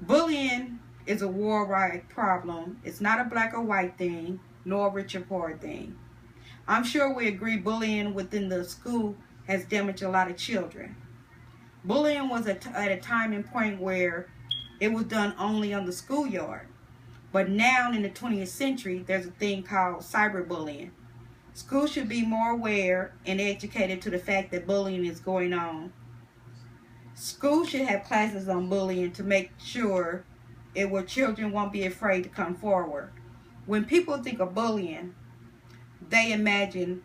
Bullying is a worldwide problem. It's not a black or white thing, nor a rich or poor thing. I'm sure we agree bullying within the school has damaged a lot of children. Bullying was at a time and point where it was done only on the schoolyard. But now in the 20th century, there's a thing called cyberbullying. Schools should be more aware and educated to the fact that bullying is going on. Schools should have classes on bullying to make sure where children won't be afraid to come forward. When people think of bullying, they imagine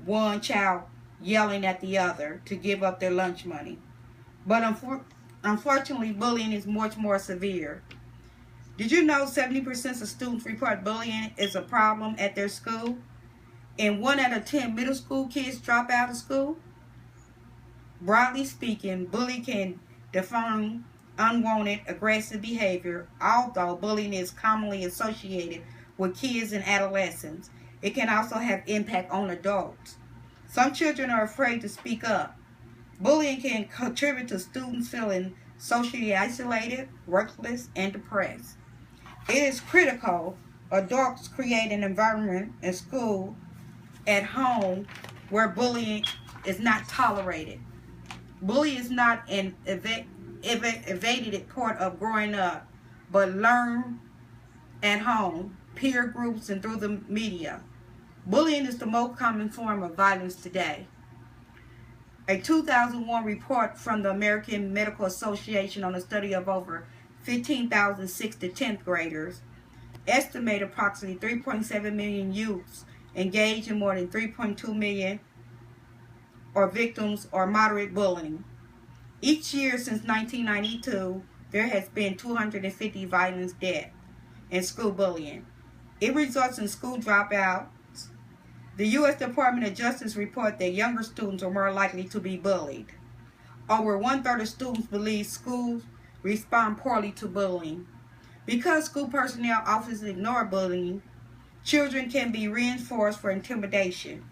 one child yelling at the other to give up their lunch money. But unfortunately, bullying is much more severe. Did you know 70% of students report bullying is a problem at their school? And 1 out of 10 middle school kids drop out of school? Broadly speaking, bullying can define unwanted, aggressive behavior. Although bullying is commonly associated with kids and adolescents, it can also have impact on adults. Some children are afraid to speak up. Bullying can contribute to students feeling socially isolated, worthless, and depressed. It is critical adults create an environment in school, at home, where bullying is not tolerated. Bullying is not an evaded part of growing up, but learned at home, peer groups, and through the media. Bullying is the most common form of violence today. A 2001 report from the American Medical Association on a study of over 15,000 6th to 10th graders estimated approximately 3.7 million youths engaged in more than 3.2 million or victims or moderate bullying. Each year since 1992, there has been 250 violent deaths in school bullying. It results in school dropouts. The U.S. Department of Justice report that younger students are more likely to be bullied. Over 1/3 of students believe schools respond poorly to bullying. Because school personnel often ignore bullying, children can be reinforced for intimidation.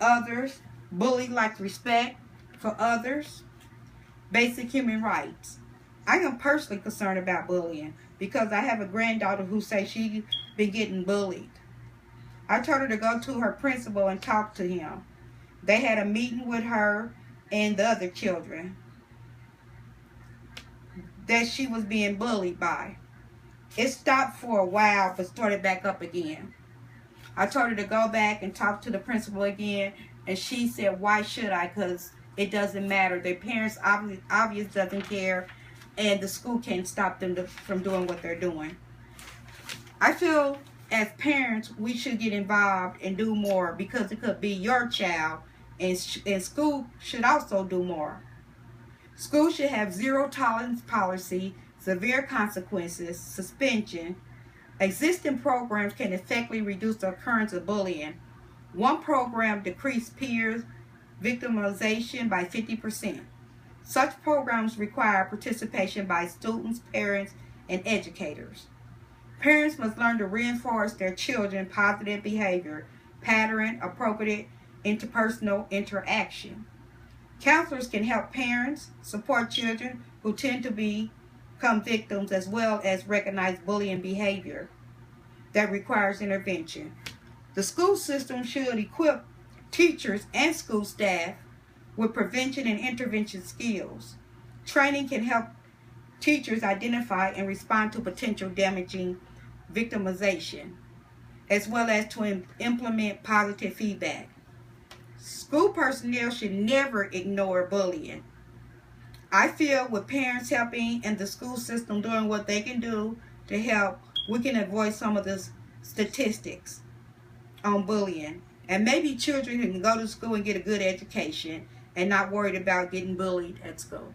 Others bully like respect for others, basic human rights. I am personally concerned about bullying because I have a granddaughter who says she's been getting bullied. I told her to go to her principal and talk to him. They had a meeting with her and the other children that she was being bullied by. It stopped for a while but started back up again. I told her to go back and talk to the principal again, and she said, why should I? Because it doesn't matter. Their parents obviously doesn't care, and the school can't stop them from doing what they're doing. I feel as parents, we should get involved and do more because it could be your child, and school should also do more. Schools should have zero tolerance policy, severe consequences, suspension. Existing programs can effectively reduce the occurrence of bullying. One program decreased peer victimization by 50%. Such programs require participation by students, parents, and educators. Parents must learn to reinforce their children's positive behavior, pattern appropriate interpersonal interaction. Counselors can help parents support children who tend to become victims, as well as recognize bullying behavior that requires intervention. The school system should equip teachers and school staff with prevention and intervention skills. Training can help teachers identify and respond to potential damaging victimization, as well as to implement positive feedback. School personnel should never ignore bullying. I feel with parents helping and the school system doing what they can do to help, we can avoid some of the statistics on bullying. And maybe children can go to school and get a good education and not worried about getting bullied at school.